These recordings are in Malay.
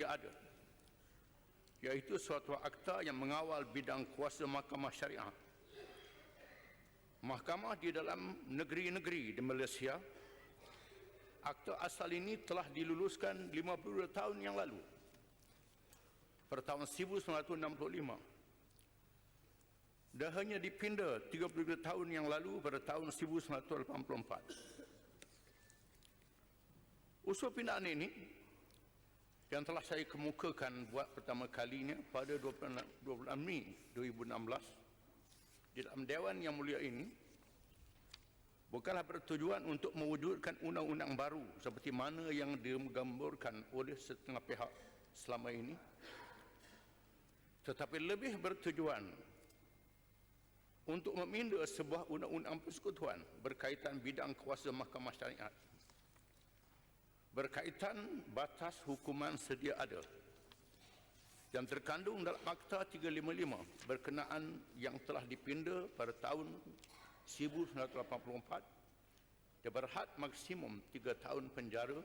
ada, iaitu suatu akta yang mengawal bidang kuasa mahkamah syariah. Mahkamah di dalam negeri-negeri di Malaysia, akta asal ini telah diluluskan 52 tahun yang lalu, pada tahun 1965, dan hanya dipinda 32 tahun yang lalu pada tahun 1984. Usul pindaan ini yang telah saya kemukakan buat pertama kalinya pada 12 Mei 2016 di dalam Dewan Yang Mulia ini bukanlah bertujuan untuk mewujudkan undang-undang baru seperti mana yang digambarkan oleh setengah pihak selama ini, tetapi lebih bertujuan untuk meminda sebuah undang-undang persekutuan berkaitan bidang kuasa mahkamah syariat, berkaitan batas hukuman sedia ada yang terkandung dalam Akta 355 berkenaan yang telah dipinda pada tahun 1984 dan berhad maksimum 3 tahun penjara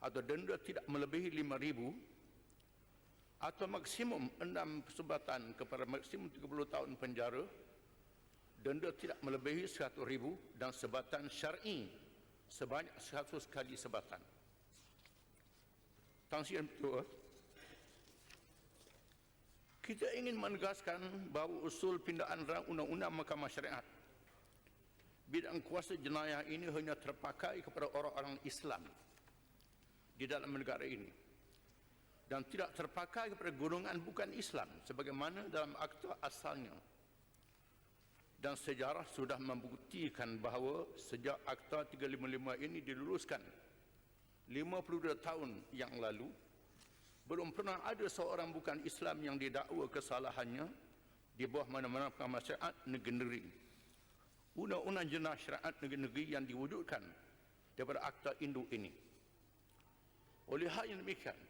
atau denda tidak melebihi 5,000 atau maksimum 6 persebatan kepada maksimum 30 tahun penjara, denda tidak melebihi 100,000 dan sebatan syar'i sebanyak 100 kali sebatan. Tangsihan betul. Kita ingin menegaskan bahawa usul pindaan undang-undang mahkamah syariat bidang kuasa jenayah ini hanya terpakai kepada orang-orang Islam di dalam negara ini dan tidak terpakai kepada golongan bukan Islam sebagaimana dalam akta asalnya. Dan sejarah sudah membuktikan bahawa sejak Akta 355 ini diluluskan 52 tahun yang lalu, belum pernah ada seorang bukan Islam yang didakwa kesalahannya di bawah mana-mana mahkamah syariat negeri. Undang-undang jenayah syariat negeri yang diwujudkan daripada akta induk ini. Oleh hal yang demikian,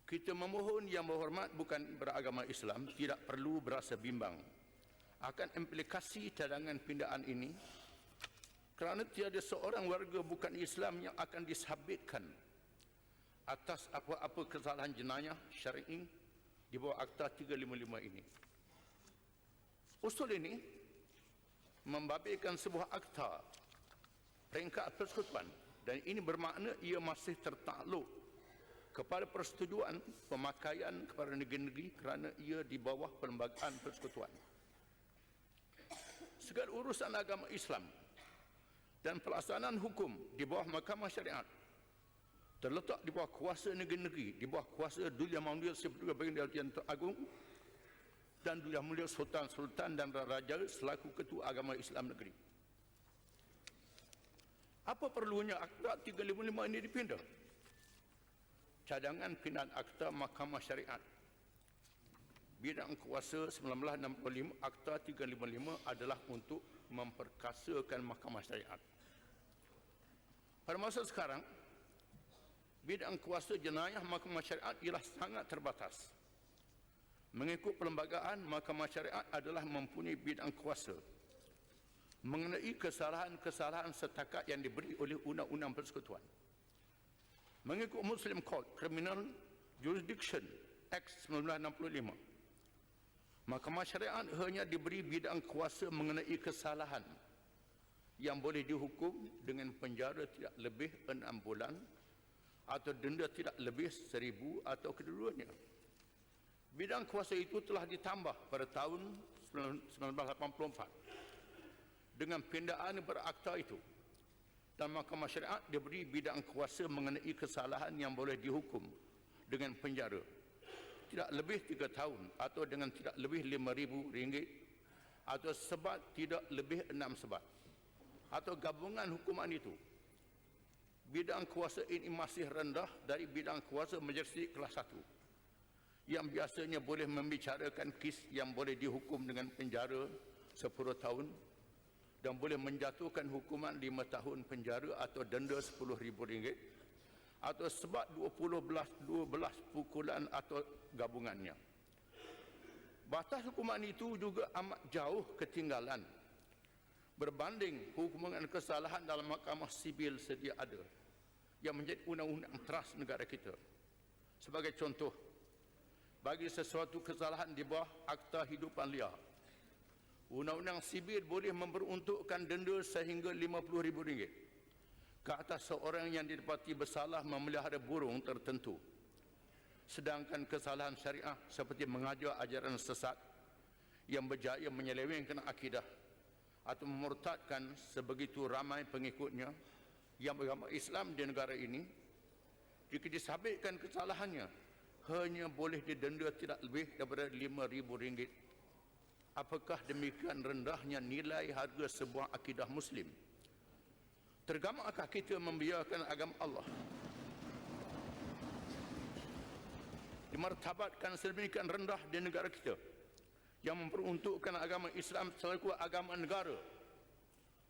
kita memohon yang berhormat bukan beragama Islam tidak perlu berasa bimbang akan implikasi cadangan pindaan ini, kerana tiada seorang warga bukan Islam yang akan disabitkan atas apa-apa kesalahan jenayah syar'i di bawah Akta 355 ini. Usul ini membabitkan sebuah akta peringkat persekutuan dan ini bermakna ia masih tertakluk kepada persetujuan pemakaian kepada negeri-negeri kerana ia di bawah perlembagaan persekutuan. Segala urusan agama Islam dan pelaksanaan hukum di bawah mahkamah syariat terletak di bawah kuasa negeri-negeri, di bawah kuasa Duli Yang Mulia Sepertugas Baginda Yang Teragung dan Duli Yang Mulia Sultan dan Raja selaku Ketua Agama Islam negeri. Apa perlunya Akta 355 ini dipindah? Cadangan pindaan Akta Mahkamah Syariat bidang kuasa 1965 Akta 355 adalah untuk memperkasakan mahkamah syariat. Pada masa sekarang, bidang kuasa jenayah mahkamah syariat ialah sangat terbatas. Mengikut perlembagaan, mahkamah syariat adalah mempunyai bidang kuasa mengenai kesalahan-kesalahan setakat yang diberi oleh Undang-Undang Persekutuan. Mengikut Muslim Court Criminal Jurisdiction Act 1965, mahkamah syariat hanya diberi bidang kuasa mengenai kesalahan yang boleh dihukum dengan penjara tidak lebih 6 bulan atau denda tidak lebih 1,000 atau kedua-duanya. Bidang kuasa itu telah ditambah pada tahun 1984 dengan pindaan berakta itu, dan mahkamah syariat diberi bidang kuasa mengenai kesalahan yang boleh dihukum dengan penjara tidak lebih 3 tahun atau dengan tidak lebih RM5,000 atau sebat tidak lebih 6 sebat atau gabungan hukuman itu. Bidang kuasa ini masih rendah dari bidang kuasa majistret kelas 1 yang biasanya boleh membicarakan kes yang boleh dihukum dengan penjara 10 tahun dan boleh menjatuhkan hukuman 5 tahun penjara atau denda RM10,000 atau sebab 12 pukulan atau gabungannya. Batas hukuman itu juga amat jauh ketinggalan berbanding hukuman kesalahan dalam mahkamah sibil sedia ada yang menjadi undang-undang teras negara kita. Sebagai contoh, bagi sesuatu kesalahan di bawah Akta Hidupan Liar, Undang-Undang Sibir boleh memperuntukkan denda sehingga RM50,000 ke atas seorang yang didapati bersalah memelihara burung tertentu. Sedangkan kesalahan syariah seperti mengajar ajaran sesat yang berjaya menyelewengkan akidah atau memurtadkan sebegitu ramai pengikutnya yang beragama Islam di negara ini, jika disabitkan kesalahannya, hanya boleh didenda tidak lebih daripada RM5,000. Apakah demikian rendahnya nilai harga sebuah akidah Muslim? Tergamakkah kita membiarkan agama Allah dimartabatkan sedemikian rendah di negara kita yang memperuntukkan agama Islam selaku agama negara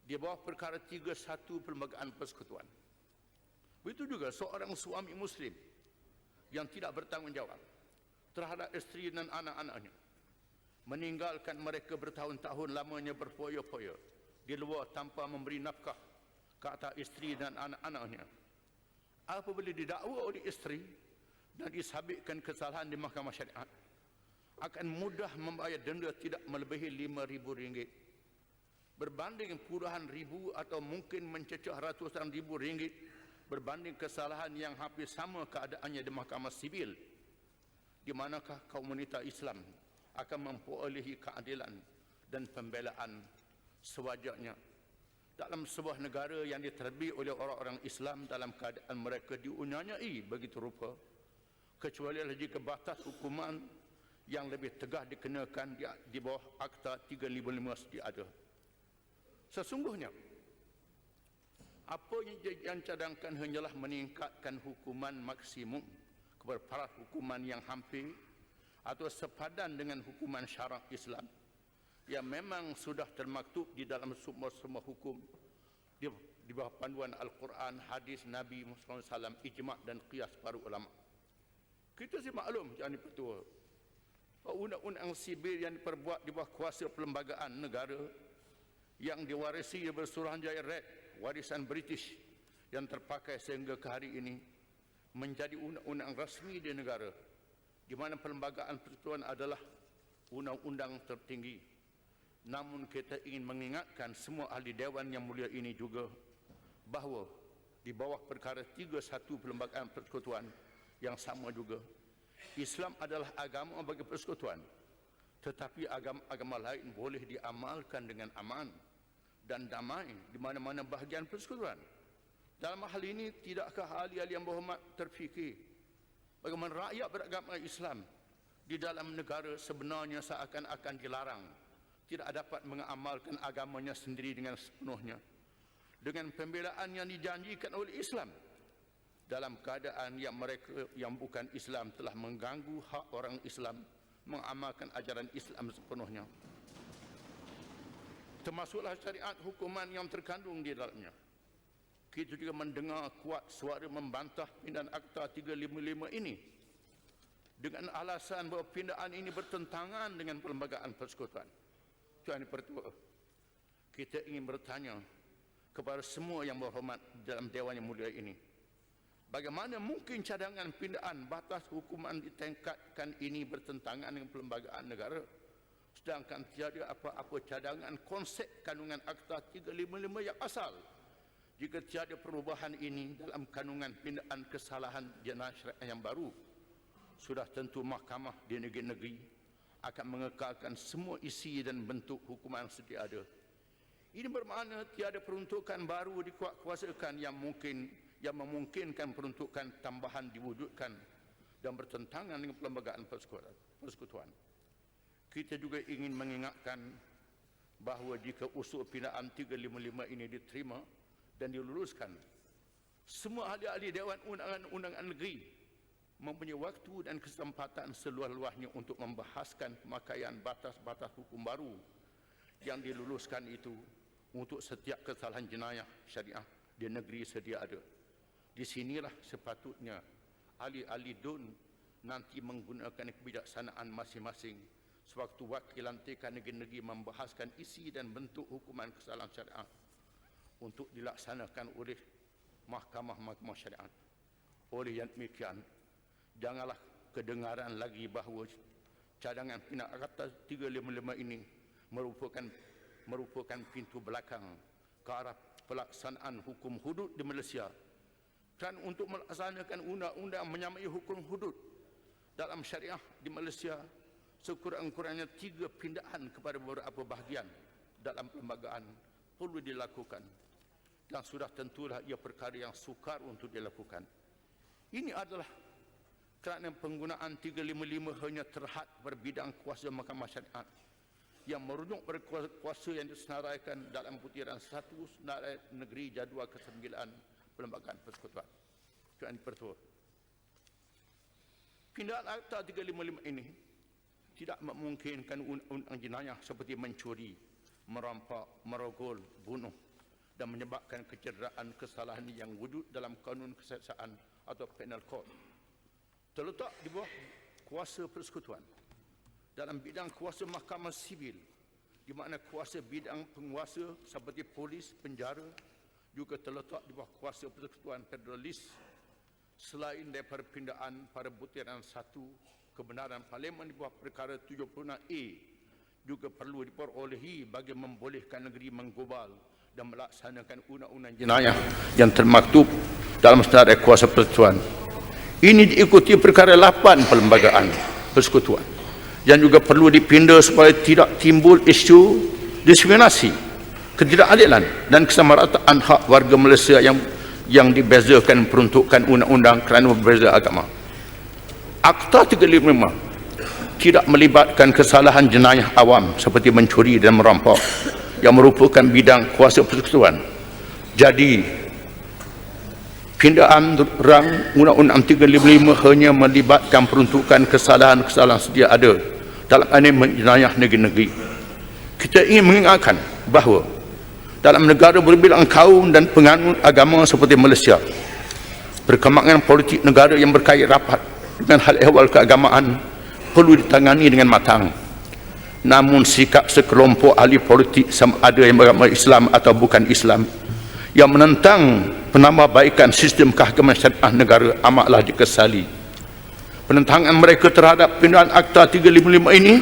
di bawah perkara 31 Perlembagaan Persekutuan? Begitu juga seorang suami Muslim yang tidak bertanggungjawab terhadap isteri dan anak-anaknya, meninggalkan mereka bertahun-tahun lamanya berfoya-foya di luar tanpa memberi nafkah ke atas isteri dan anak-anaknya. Apabila didakwa oleh isteri dan disabitkan kesalahan di mahkamah syariat, akan mudah membayar denda tidak melebihi RM5,000 berbanding puluhan ribu atau mungkin mencecah ratusan ribu ringgit berbanding kesalahan yang hampir sama keadaannya di mahkamah sibil. Di manakah komunitas Islam akan memperolehi keadilan dan pembelaan sewajarnya dalam sebuah negara yang diterbit oleh orang-orang Islam dalam keadaan mereka diunyanyai begitu rupa, kecuali jika batas hukuman yang lebih tegas dikenakan di bawah Akta 355 sedia ada. Sesungguhnya, apa yang cadangkan hanyalah meningkatkan hukuman maksimum kepada para hukuman yang hampir atau sepadan dengan hukuman syarak Islam yang memang sudah termaktub di dalam semua hukum di bawah panduan Al-Quran, hadis Nabi Muhammad SAW, ijma' dan qiyas para ulama. Kita sih maklum, Yang Dipertua, undang-undang sibir yang diperbuat di bawah kuasa perlembagaan negara yang diwarisi dari Suruhanjaya Red, warisan British yang terpakai sehingga ke hari ini, menjadi undang-undang rasmi di negara, di mana perlembagaan persekutuan adalah undang-undang tertinggi. Namun kita ingin mengingatkan semua ahli dewan yang mulia ini juga bahawa di bawah perkara 31 Perlembagaan Persekutuan yang sama juga, Islam adalah agama bagi persekutuan, tetapi agama-agama lain boleh diamalkan dengan aman dan damai di mana-mana bahagian persekutuan. Dalam hal ini, tidakkah ahli-ahli yang berhormat terfikir bagaimana rakyat beragama Islam di dalam negara sebenarnya seakan-akan dilarang, tidak dapat mengamalkan agamanya sendiri dengan sepenuhnya dengan pembelaan yang dijanjikan oleh Islam, dalam keadaan yang mereka yang bukan Islam telah mengganggu hak orang Islam mengamalkan ajaran Islam sepenuhnya, termasuklah syariat hukuman yang terkandung di dalamnya. Kita juga mendengar kuat suara membantah pindaan Akta 355 ini dengan alasan bahawa pindaan ini bertentangan dengan Perlembagaan Persekutuan. Tuan Pertua, kita ingin bertanya kepada semua yang berhormat dalam Dewan yang mulia ini, bagaimana mungkin cadangan pindaan batas hukuman ditingkatkan ini bertentangan dengan Perlembagaan Negara, sedangkan tiada apa-apa cadangan konsep kandungan Akta 355 yang asal. Jika tiada perubahan ini dalam kandungan pindaan kesalahan jenayah syariah yang baru, sudah tentu mahkamah di negeri-negeri akan mengekalkan semua isi dan bentuk hukuman yang sedia ada. Ini bermakna tiada peruntukan baru dikuatkuasakan yang memungkinkan peruntukan tambahan diwujudkan dan bertentangan dengan Perlembagaan Persekutuan. Kita juga ingin mengingatkan bahawa jika usul pindaan 355 ini diterima dan diluluskan, semua ahli-ahli Dewan Undangan Negeri mempunyai waktu dan kesempatan seluas-luasnya untuk membahaskan pemakaian batas-batas hukum baru yang diluluskan itu untuk setiap kesalahan jenayah syariah di negeri sedia ada. Di sinilah sepatutnya ahli-ahli DUN nanti menggunakan kebijaksanaan masing-masing sewaktu wakil lantikan negeri-negeri membahaskan isi dan bentuk hukuman kesalahan syariah untuk dilaksanakan oleh mahkamah-mahkamah syariat. Oleh yang demikian, Janganlah kedengaran lagi bahawa cadangan Pidana Akta 355 ini merupakan pintu belakang ke arah pelaksanaan hukum hudud di Malaysia. Dan untuk melaksanakan undang-undang menyamai hukum hudud dalam syariah di Malaysia, sekurang-kurangnya 3 pindaan kepada beberapa bahagian dalam perlembagaan perlu dilakukan. Dan sudah tentulah ia perkara yang sukar untuk dilakukan. Ini adalah kerana penggunaan 355 hanya terhad pada bidang kuasa Mahkamah Syariat yang merujuk pada kuasa yang disenaraikan dalam butiran 1 Senarai Negeri Jadual ke-9 Perlembagaan Persekutuan. Itu yang pertama. Pindaan Akta 355 ini tidak memungkinkan undang-undang jenayah seperti mencuri, merampak, merogol, bunuh dan menyebabkan kecederaan kesalahan yang wujud dalam kanun keseksaan atau penal code. Terletak di bawah kuasa persekutuan dalam bidang kuasa mahkamah sivil, di mana kuasa bidang penguasa seperti polis, penjara juga terletak di bawah kuasa persekutuan federalis. Selain daripada pindaan pada butiran 1, kebenaran Parlimen di bawah perkara 76A juga perlu diperolehi bagi membolehkan negeri menggobal dan melaksanakan undang-undang jenayah yang termaktub dalam senarai kuasa persekutuan. Ini diikuti perkara 8 perlembagaan persekutuan yang juga perlu dipinda supaya tidak timbul isu diskriminasi, ketidakadilan dan kesamarataan hak warga Malaysia yang dibezakan peruntukan undang-undang kerana berbeza agama. Akta 355 tidak melibatkan kesalahan jenayah awam seperti mencuri dan merampok yang merupakan bidang kuasa persekutuan. Jadi pindaan rang Undang-Undang 355 hanya melibatkan peruntukan kesalahan-kesalahan sedia ada dalam ancaman jenayah negeri-negeri. Kita ingin mengingatkan bahawa dalam negara berbilang kaum dan penganut agama seperti Malaysia, perkembangan politik negara yang berkait rapat dengan hal ehwal keagamaan perlu ditangani dengan matang. Namun sikap sekelompok ahli politik sama ada yang beragama Islam atau bukan Islam yang menentang penambahbaikan sistem kehakiman syariah negara amatlah dikesali. Penentangan mereka terhadap pindaan Akta 355 ini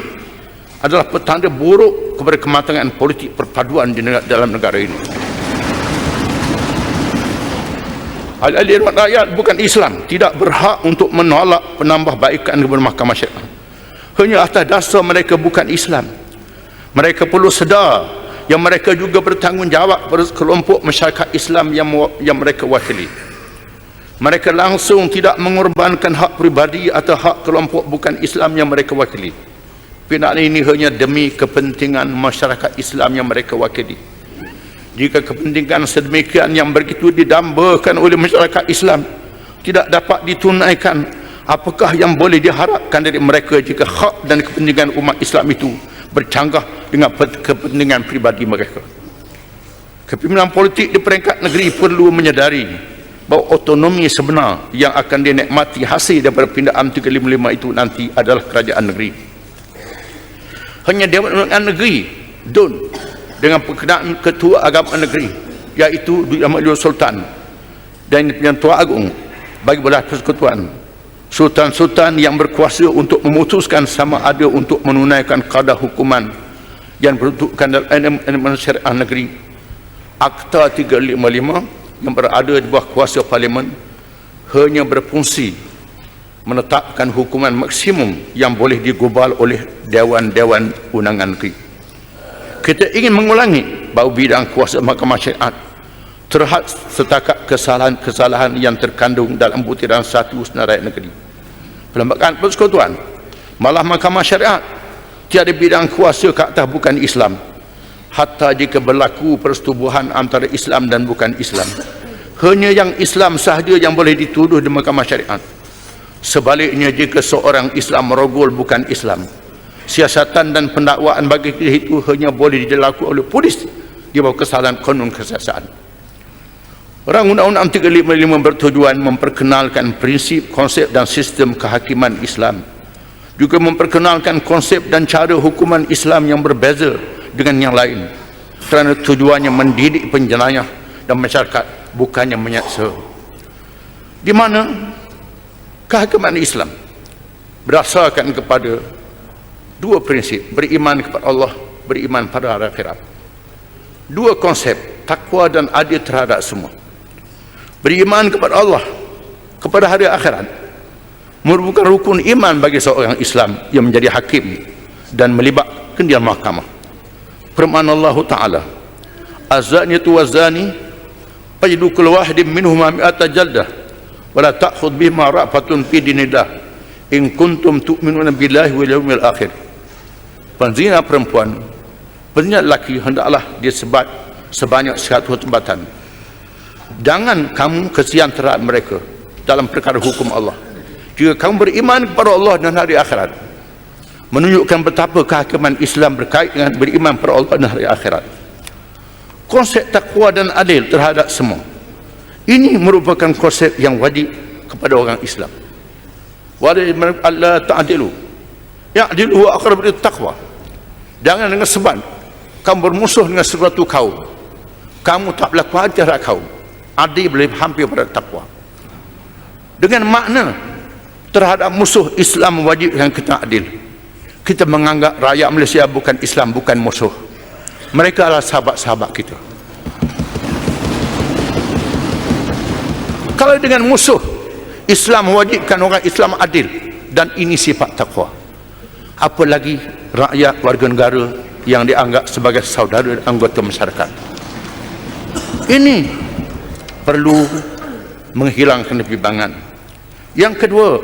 adalah petanda buruk kepada kematangan politik perpaduan di dalam negara ini. Ahli rakyat bukan Islam tidak berhak untuk menolak penambahbaikan kepada mahkamah syariah hanya atas dasar mereka bukan Islam. Mereka perlu sedar yang mereka juga bertanggungjawab pada kelompok masyarakat Islam yang mereka wakili. Mereka langsung tidak mengorbankan hak pribadi atau hak kelompok bukan Islam yang mereka wakili. Pindaan ini hanya demi kepentingan masyarakat Islam yang mereka wakili. Jika kepentingan sedemikian yang begitu didambakan oleh masyarakat Islam tidak dapat ditunaikan, apakah yang boleh diharapkan dari mereka jika hak dan kepentingan umat Islam itu bercanggah dengan kepentingan pribadi mereka? Kepimpinan politik di peringkat negeri perlu menyadari bahawa otonomi sebenar yang akan dinikmati hasil daripada pindaan 355 itu nanti adalah kerajaan negeri. Hanya Dewan Negeri DUN dengan perkenaan ketua agama negeri iaitu Dut Ahmad Sultan dan Yang Tua Agung bagi belah persekutuan, sultan-sultan yang berkuasa untuk memutuskan sama ada untuk menunaikan qada hukuman yang diperuntukkan dalam syariah negeri. Akta 355 yang berada di bawah kuasa Parlimen hanya berfungsi menetapkan hukuman maksimum yang boleh digubal oleh Dewan-Dewan Undangan Negeri. Kita ingin mengulangi bahawa bidang kuasa mahkamah syariat terhad setakat kesalahan-kesalahan yang terkandung dalam butiran 1 Senarai Negeri Perlembagaan Persekutuan. Malah mahkamah syariat tiada bidang kuasa ke atas bukan Islam, hatta jika berlaku persetubuhan antara Islam dan bukan Islam. Hanya yang Islam sahaja yang boleh dituduh di mahkamah syariat. Sebaliknya, jika seorang Islam merogol bukan Islam, siasatan dan pendakwaan bagi itu hanya boleh dilakukan oleh polis di bawah kesalahan kanun keseksaan. Undang-Undang 355 bertujuan memperkenalkan prinsip, konsep dan sistem kehakiman Islam, juga memperkenalkan konsep dan cara hukuman Islam yang berbeza dengan yang lain, kerana tujuannya mendidik penjenayah dan masyarakat, bukannya menyaksa. Di mana Kehakiman Islam berdasarkan kepada dua prinsip, beriman kepada Allah, beriman pada hari akhirat. Dua konsep, takwa dan adil terhadap semua. Beriman kepada Allah, kepada hari akhirat merupakan rukun iman bagi seorang Islam yang menjadi hakim dan melibatkan dia mahkamah. Firman Allah Ta'ala, az-zaniyatu waz-zani fajlidu kulla wahidin minhuma mi'ata jaldah wa la ta'khudh bihima ra'fatun fi dinillah in kuntum tu'minuna billahi wal yawmil akhir. Penzina perempuan, penzina lelaki hendaklah disebat sebanyak 100 tempatan. Jangan kamu kesian terhadap mereka dalam perkara hukum Allah. Jika kamu beriman kepada Allah dan hari akhirat, menunjukkan betapa kehakiman Islam berkait dengan beriman kepada Allah dan hari akhirat. Konsep takwa dan adil terhadap semua, ini merupakan konsep yang wajib kepada orang Islam. Wala alla ta'dilu ya'dilu huwa aqrabu lit-taqwa. Jangan dengan sebab kamu bermusuh dengan sesuatu kaum, kamu tak berlaku adil terhadap kaum. Adil boleh hampir pada takwa. Dengan makna terhadap musuh Islam mewajibkan kita adil. Kita menganggap rakyat Malaysia bukan Islam, bukan musuh. Mereka adalah sahabat-sahabat kita. Kalau dengan musuh, Islam mewajibkan orang Islam adil, dan ini sifat takwa. Apalagi rakyat warga negara yang dianggap sebagai saudara dan anggota masyarakat. Ini perlu menghilangkan kebimbangan. Yang kedua,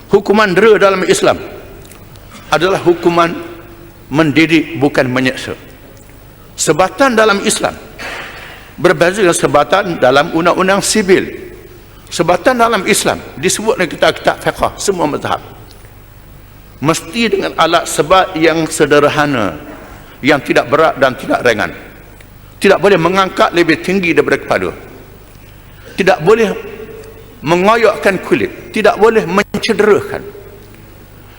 hukuman dera dalam Islam adalah hukuman mendidik, bukan menyeksa. Sebatan dalam Islam berbeza dengan sebatan dalam undang-undang sibil. Sebatan dalam Islam disebut dalam kitab-kitab fiqh semua mazhab, mesti dengan alat sebat yang sederhana, yang tidak berat dan tidak ringan. Tidak boleh mengangkat lebih tinggi daripada kepala, tidak boleh mengoyakkan kulit, tidak boleh mencederakan,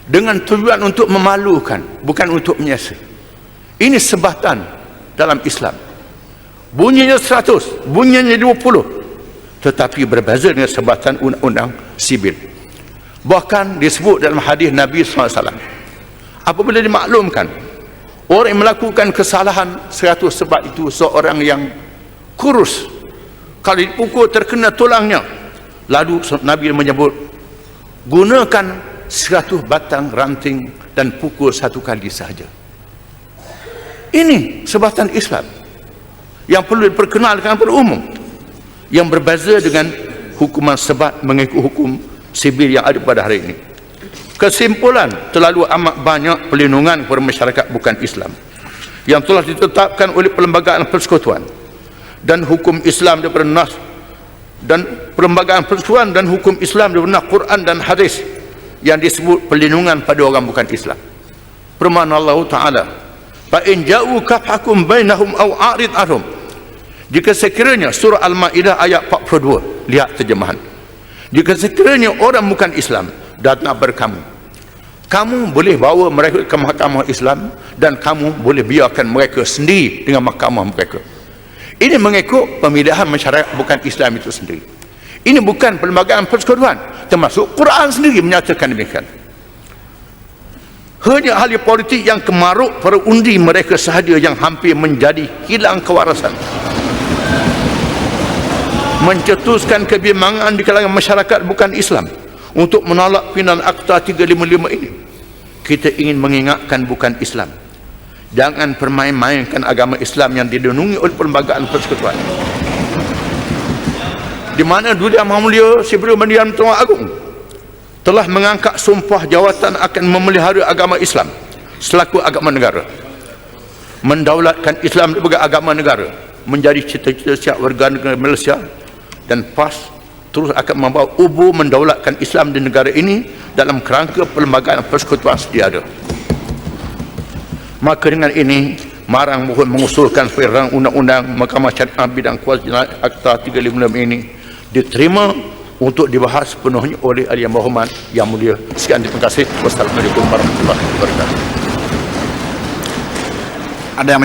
dengan tujuan untuk memalukan, bukan untuk menyesa. Ini sebatan dalam Islam. Bunyinya 100, bunyinya 20, tetapi berbeza dengan sebatan undang-undang sibil. Bahkan disebut dalam hadis Nabi SAW, apabila dimaklumkan orang yang melakukan kesalahan 100 sebat itu seorang yang kurus, kalau dipukul terkena tulangnya, lalu Nabi menyebut, gunakan 100 batang ranting dan pukul 1 kali sahaja. Ini sebatan Islam yang perlu diperkenalkan pada umum, yang berbeza dengan hukuman sebat mengikut hukum sibil yang ada pada hari ini. Kesimpulan, terlalu amat banyak perlindungan kepada masyarakat bukan Islam yang telah ditetapkan oleh Perlembagaan Persekutuan dan hukum Islam daripada nas, dan Perlembagaan Persekutuan dan hukum Islam daripada Quran dan hadis yang disebut perlindungan pada orang bukan Islam. Firman Allah Ta'ala, fa in ja'uka fahkum bainahum aw a'rid anhum. Jika sekiranya, surah Al-Ma'idah ayat 42, lihat terjemahan. Jika sekiranya orang bukan Islam datang berkamu, kamu boleh bawa mereka ke mahkamah Islam, dan kamu boleh biarkan mereka sendiri dengan mahkamah mereka. Ini mengikut pemilihan masyarakat bukan Islam itu sendiri. Ini bukan Perlembagaan Persekutuan, termasuk Quran sendiri menyatakan demikian. Hanya ahli politik yang kemaruk para undi mereka sahaja yang hampir menjadi hilang kewarasan, mencetuskan kebimbangan di kalangan masyarakat bukan Islam untuk menolak pimpinan Akta 355 ini. Kita ingin mengingatkan bukan Islam, jangan permain-mainkan agama Islam yang dilindungi oleh Perlembagaan Persekutuan, di mana Duli Yang Maha Mulia Sri Baginda Tuan Agong telah mengangkat sumpah jawatan akan memelihara agama Islam selaku agama negara, mendaulatkan Islam sebagai agama negara menjadi cita-cita setiap warga negara Malaysia, dan PAS terus akan membawa ubu mendaulatkan Islam di negara ini dalam kerangka Perlembagaan Persekutuan sedia ada. Maka dengan ini, Marang mohon mengusulkan supaya undang-undang Mahkamah Syariah bidang kuasa jenayah Akta 356 ini diterima untuk dibahas sepenuhnya oleh Ahli Yang Berhormat Yang Mulia. Sekian, terima kasih. Wassalamualaikum warahmatullahi wabarakatuh. Ada yang